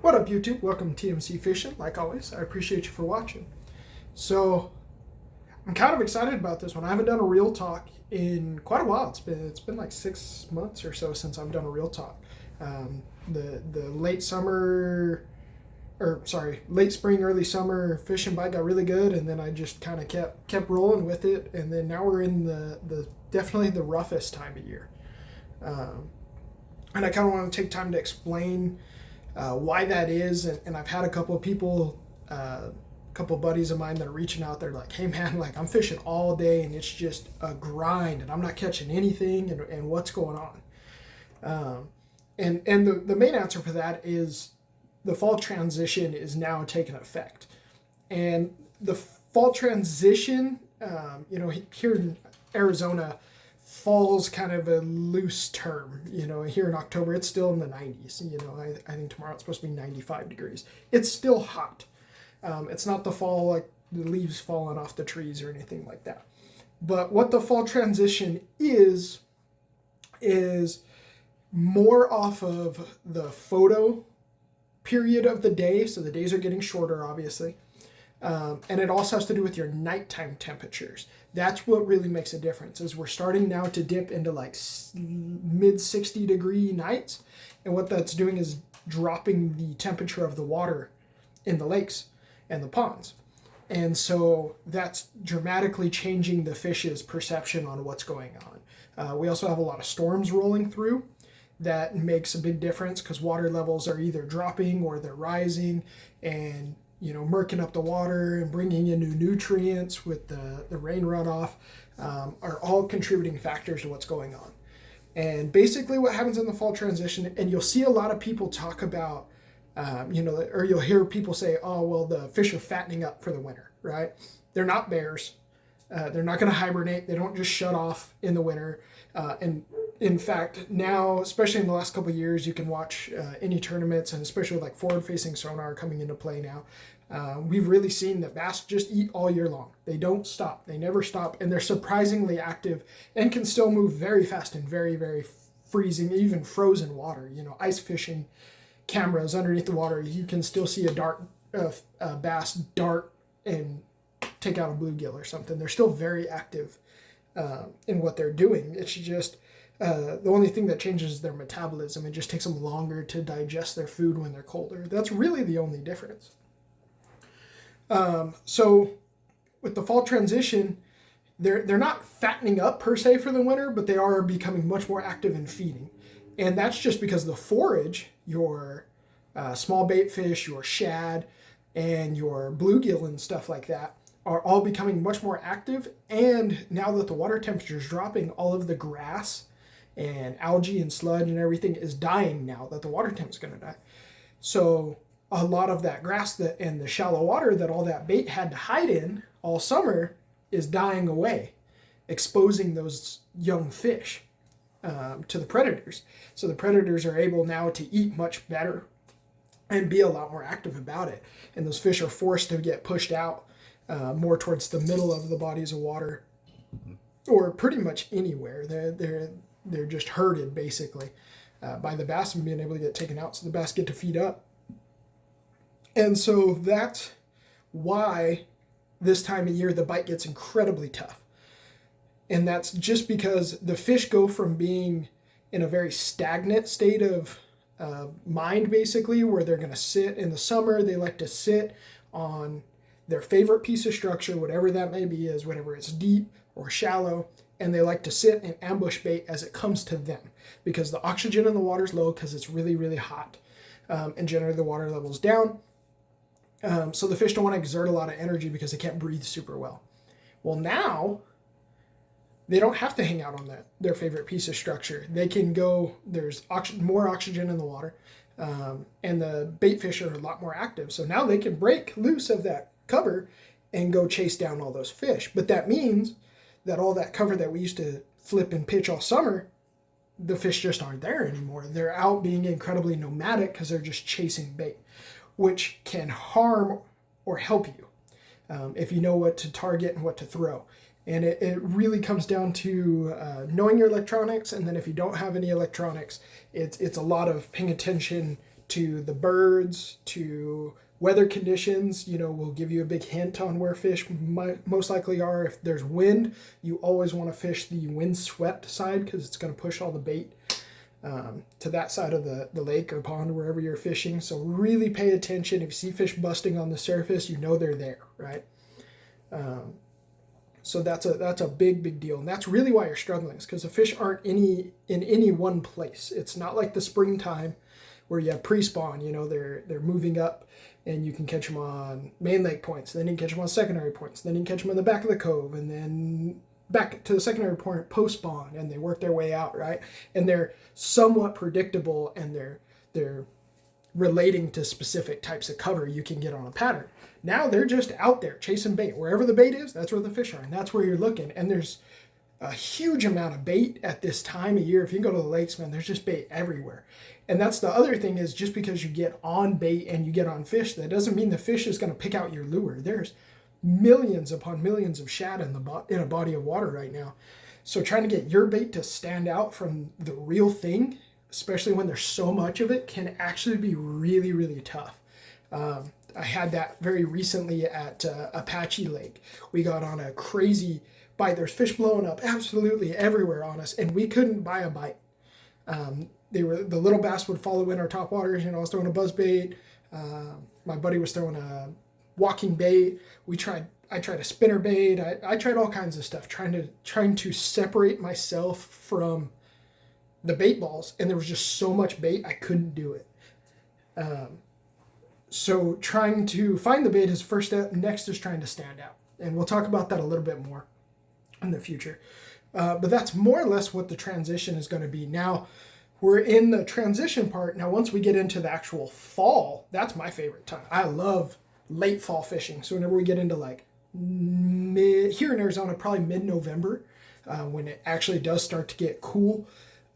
What up, YouTube? Welcome to TMC Fishing. Like always, I appreciate you for watching. So, I'm kind of excited about this one. I haven't done a reel talk in quite a while. It's been like 6 months or so since I've done a reel talk. The late spring, early summer fishing bite got really good, and then I just kind of kept rolling with it. And then now we're in the definitely the roughest time of year, and I kind of want to take time to explain why that is. And I've had a couple of people, couple of buddies of mine that are reaching out. They're like, hey man, like I'm fishing all day and it's just a grind and I'm not catching anything, and what's going on? And the main answer for that is the fall transition is now taking effect. And the fall transition, here in Arizona, fall's kind of a loose term. Here in October, it's still in the 90s. I think tomorrow it's supposed to be 95 degrees. It's still hot. It's not the fall, like the leaves falling off the trees or anything like that. But what the fall transition is more off of the photo period of the day. So the days are getting shorter, obviously. And it also has to do with your nighttime temperatures. That's what really makes a difference, is we're starting now to dip into like mid 60 degree nights. And what that's doing is dropping the temperature of the water in the lakes and the ponds. And so that's dramatically changing the fish's perception on what's going on. We also have a lot of storms rolling through. That makes a big difference because water levels are either dropping or they're rising, and murking up the water and bringing in new nutrients with the rain runoff are all contributing factors to what's going on. And basically what happens in the fall transition, and you'll see a lot of people talk about, or you'll hear people say, oh, well, the fish are fattening up for the winter, right? They're not bears. They're not going to hibernate. They don't just shut off in the winter. And in fact, now, especially in the last couple of years, you can watch any tournaments, and especially with like forward-facing sonar coming into play now. We've really seen that bass just eat all year long. They don't stop. They never stop. And they're surprisingly active and can still move very fast in very, very freezing, even frozen water. Ice fishing cameras underneath the water, you can still see a bass dart and take out a bluegill or something. They're still very active in what they're doing. It's just the only thing that changes is their metabolism. It just takes them longer to digest their food when they're colder. That's really the only difference. So with the fall transition, they're not fattening up per se for the winter, but they are becoming much more active in feeding. And that's just because the forage, your small bait fish, your shad, and your bluegill and stuff like that, are all becoming much more active. And now that the water temperature is dropping, all of the grass and algae and sludge and everything is dying now that the water temp is going to die. So a lot of that grass and the shallow water that all that bait had to hide in all summer is dying away, exposing those young fish to the predators. So the predators are able now to eat much better and be a lot more active about it. And those fish are forced to get pushed out more towards the middle of the bodies of water, or pretty much anywhere. They're just herded basically by the bass and being able to get taken out, so the bass get to feed up. And so that's why this time of year the bite gets incredibly tough. And that's just because the fish go from being in a very stagnant state of mind, basically, where they're going to sit in the summer. They like to sit on their favorite piece of structure, whatever that may be, is whatever it's deep or shallow, and they like to sit and ambush bait as it comes to them, because the oxygen in the water is low because it's really, really hot, and generally the water level's down. So the fish don't want to exert a lot of energy because they can't breathe super well. Well, now they don't have to hang out on their favorite piece of structure. They can go, there's more oxygen in the water, and the bait fish are a lot more active. So now they can break loose of that cover and go chase down all those fish. But that means that all that cover that we used to flip and pitch all summer, the fish just aren't there anymore. They're out being incredibly nomadic because they're just chasing bait, which can harm or help you if you know what to target and what to throw. And it really comes down to knowing your electronics, and then if you don't have any electronics, it's a lot of paying attention to the birds, to weather conditions, will give you a big hint on where fish most likely are. If there's wind, you always want to fish the wind-swept side because it's going to push all the bait to that side of the lake or pond, wherever you're fishing. So really pay attention. If you see fish busting on the surface, they're there, right? So that's a big deal. And that's really why you're struggling, is because the fish aren't in any one place. It's not like the springtime where you have pre-spawn, they're moving up and you can catch them on main lake points. Then you can catch them on secondary points. Then you can catch them in the back of the cove and then back to the secondary point post-spawn, and they work their way out, right? And they're somewhat predictable, and they're relating to specific types of cover you can get on a pattern. Now they're just out there chasing bait. Wherever the bait is, that's where the fish are, and that's where you're looking. And there's a huge amount of bait at this time of year. If you go to the lakes, man, there's just bait everywhere. And that's the other thing, is just because you get on bait and you get on fish, that doesn't mean the fish is going to pick out your lure. There's millions upon millions of shad in a body of water right now. So trying to get your bait to stand out from the real thing, especially when there's so much of it, can actually be really, really tough. I had that very recently at Apache Lake. We got on a crazy bite. There's fish blowing up absolutely everywhere on us, and we couldn't buy a bite. The little bass would follow in our top waters. I was throwing a buzz bait. My buddy was throwing a walking bait. I tried a spinner bait. I tried all kinds of stuff, trying to separate myself from the bait balls, and there was just so much bait I couldn't do it. So trying to find the bait is first step. Next is trying to stand out, and we'll talk about that a little bit more in the future. But that's more or less what the transition is going to be. Now we're in the transition part. Now once we get into the actual fall, that's my favorite time. I love late fall fishing. So whenever we get into like here in Arizona, probably mid-November, when it actually does start to get cool,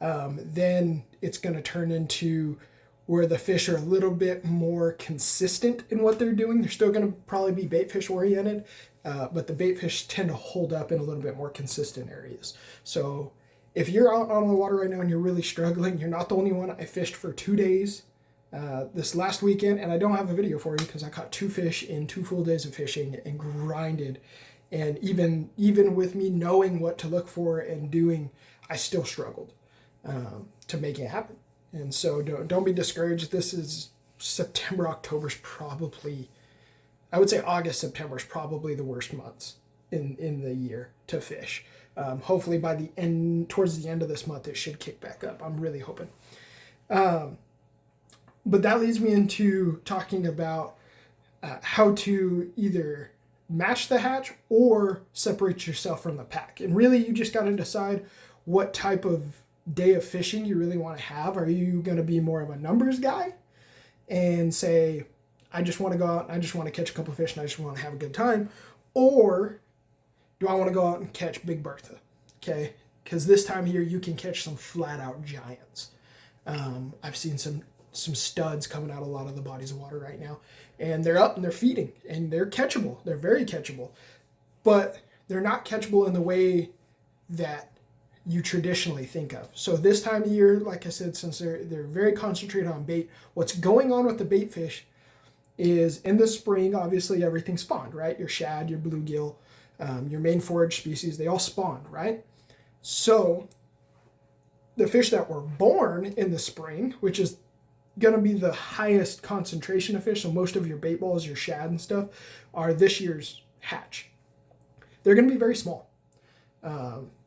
then it's going to turn into where the fish are a little bit more consistent in what they're doing. They're still going to probably be baitfish oriented, but the baitfish tend to hold up in a little bit more consistent areas. So if you're out on the water right now and you're really struggling, you're not the only one. I fished for 2 days this last weekend, and I don't have a video for you because I caught 2 fish in 2 full days of fishing and grinded. And even with me knowing what to look for and doing, I still struggled to make it happen. And so don't be discouraged. This is September, October's probably, I would say August, September is probably the worst months in the year to fish. Hopefully by towards the end of this month, it should kick back up. I'm really hoping. But that leads me into talking about how to either match the hatch or separate yourself from the pack. And really, you just got to decide what type of day of fishing you really want to have. Are you going to be more of a numbers guy and say, I just want to go out and I just want to catch a couple of fish and I just want to have a good time? Or do I want to go out and catch Big Bertha? Okay, because this time of year you can catch some flat out giants. I've seen some studs coming out of a lot of the bodies of water right now, and they're up and they're feeding and they're catchable. They're very catchable, but they're not catchable in the way that you traditionally think of. So this time of year, like I said, since they're very concentrated on bait, what's going on with the bait fish is in the spring, obviously everything spawned, right? Your shad, your bluegill, your main forage species, they all spawned, right? So the fish that were born in the spring, which is going to be the highest concentration of fish, so most of your bait balls, your shad and stuff, are this year's hatch. They're going to be very small.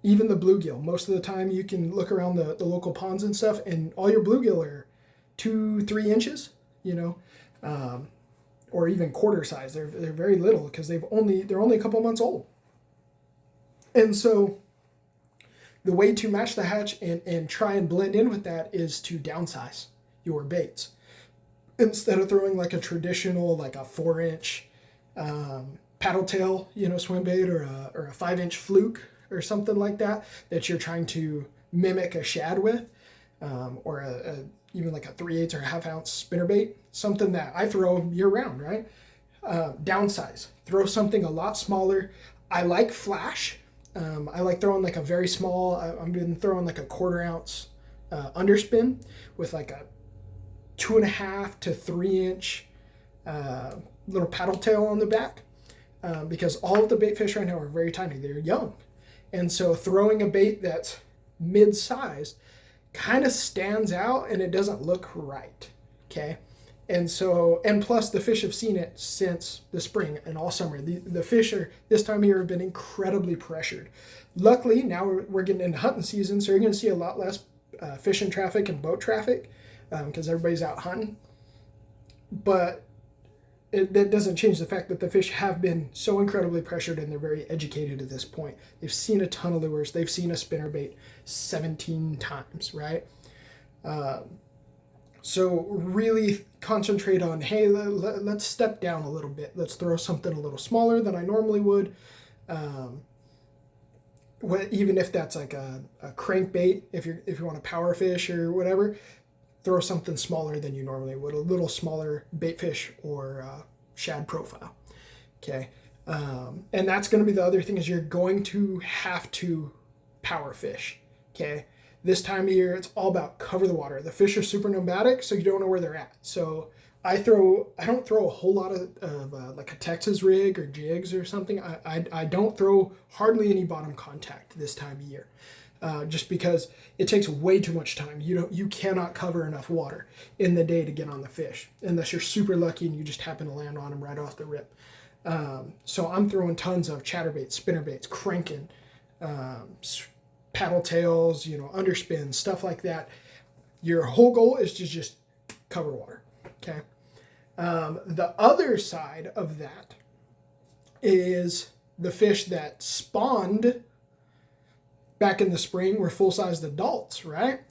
Even the bluegill, most of the time you can look around the local ponds and stuff, and all your bluegill are 2-3 inches, or even quarter size. They're very little because they're only a couple months old. And so the way to match the hatch and try and blend in with that is to downsize your baits. Instead of throwing like a traditional, like a 4-inch paddle tail, swim bait, or a 5-inch fluke or something like that you're trying to mimic a shad with, or even like a 3/8 or a 1/2 ounce spinnerbait, something that I throw year round, right? Downsize, throw something a lot smaller. I like flash. I like throwing like a very small, I've been throwing like a 1/4 ounce underspin with like a 2.5 to 3 inch little paddle tail on the back, because all of the bait fish right now are very tiny. They're young. And so throwing a bait that's mid-sized kind of stands out and it doesn't look right. Okay. And so, and plus the fish have seen it since the spring and all summer. The fish are this time of year have been incredibly pressured. Luckily, now we're getting into hunting season, so you're going to see a lot less fishing traffic and boat traffic because everybody's out hunting. But that doesn't change the fact that the fish have been so incredibly pressured and they're very educated at this point. They've seen a ton of lures. They've seen a spinnerbait 17 times, right? So really concentrate on, hey, let's step down a little bit. Let's throw something a little smaller than I normally would. Even if that's like a crankbait, if you want to power fish or whatever, throw something smaller than you normally would, a little smaller bait fish or shad profile. Okay. And that's going to be the other thing is you're going to have to power fish. Okay. This time of year, it's all about cover the water. The fish are super nomadic, so you don't know where they're at. So I don't throw a whole lot of like a Texas rig or jigs or something. I don't throw hardly any bottom contact this time of year. Just because it takes way too much time. You cannot cover enough water in the day to get on the fish unless you're super lucky and you just happen to land on them right off the rip. So I'm throwing tons of chatterbaits, spinnerbaits, cranking, paddle tails, underspins, stuff like that. Your whole goal is to just cover water. Okay. The other side of that is the fish that spawned back in the spring were full-sized adults, right?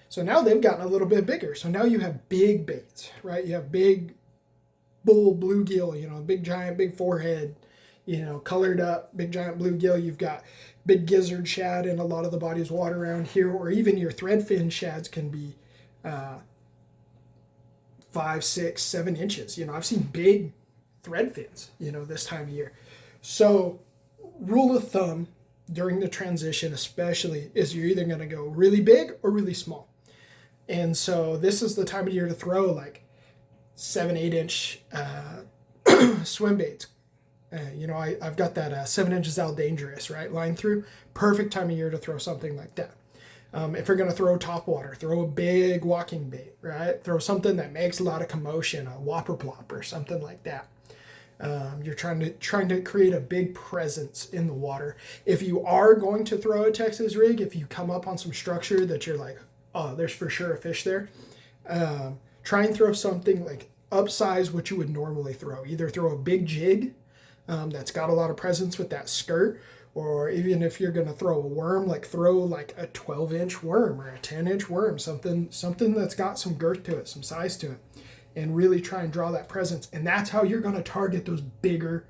So now they've gotten a little bit bigger. So now you have big baits, right? You have big bull bluegill, big giant, big forehead, colored up, big giant bluegill. You've got big gizzard shad in a lot of the bodies of water around here, or even your threadfin shads can be 5, 6, 7 inches. I've seen big threadfins, this time of year. So rule of thumb, during the transition especially, is you're either going to go really big or really small. And so this is the time of year to throw like 7, 8 inch swim baits. I've got that 7 inches out dangerous, right? Line through. Perfect time of year to throw something like that. If you're going to throw topwater, throw a big walking bait, right? Throw something that makes a lot of commotion, a whopper plop or something like that. You're trying to create a big presence in the water. If you are going to throw a Texas rig, if you come up on some structure that you're like, oh, there's for sure a fish there, try and throw something like upsize what you would normally throw. Either throw a big jig that's got a lot of presence with that skirt, or even if you're going to throw a worm, like throw like a 12-inch worm or a 10-inch worm, something that's got some girth to it, some size to it. And really try and draw that presence. And that's how you're going to target those bigger,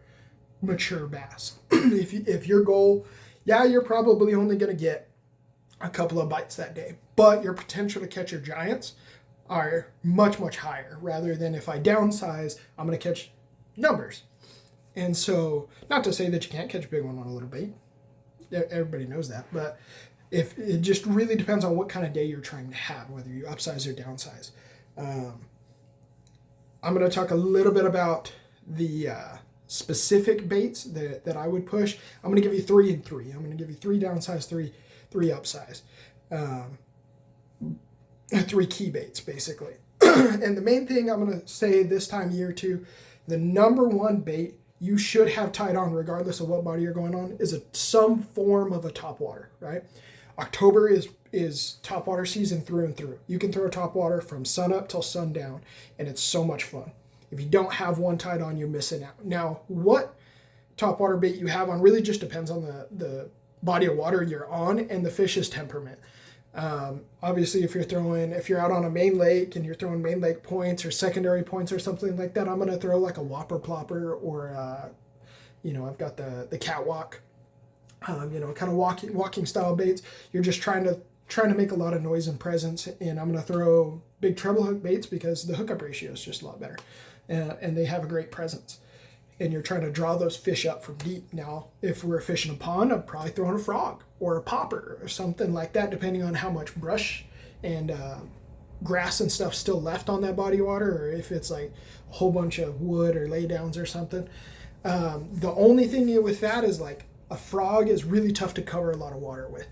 mature bass. If your goal, you're probably only going to get a couple of bites that day. But your potential to catch your giants are much, much higher. Rather than if I downsize, I'm going to catch numbers. And so, not to say that you can't catch a big one on a little bait. Everybody knows that. But if it just really depends on what kind of day you're trying to have, whether you upsize or downsize. I'm going to talk a little bit about the specific baits that I would push. I'm going to give you 3 and 3. I'm going to give you 3 downsize, 3 upsize. 3 key baits, basically. And the main thing I'm going to say this time of year too, the number one bait you should have tied on regardless of what body you're going on is some form of a topwater, right? October is topwater season through and through. You can throw topwater from sun up till sundown, and it's so much fun. If you don't have one tied on, you're missing out. Now, what topwater bait you have on really just depends on the body of water you're on and the fish's temperament. Obviously, if you're out on a main lake and you're throwing main lake points or secondary points or something like that, I'm going to throw like a whopper plopper or, I've got the catwalk. Kind of walking style baits. You're just trying to make a lot of noise and presence, and I'm going to throw big treble hook baits because the hookup ratio is just a lot better, and they have a great presence. And you're trying to draw those fish up from deep. Now, if we're fishing a pond, I'm probably throwing a frog or a popper or something like that, depending on how much brush and grass and stuff still left on that body water, or if it's like a whole bunch of wood or laydowns or something. The only thing with that is like a frog is really tough to cover a lot of water with.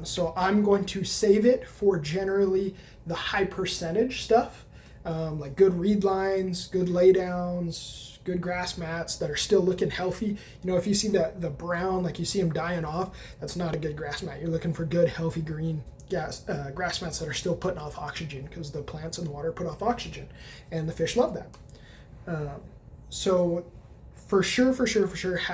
So I'm going to save it for generally the high percentage stuff, like good reed lines, good laydowns, good grass mats that are still looking healthy. You know, if you see the brown, like you see them dying off, that's not a good grass mat. You're looking for good, healthy green grass mats that are still putting off oxygen, because the plants in the water put off oxygen, and the fish love that. So for sure, have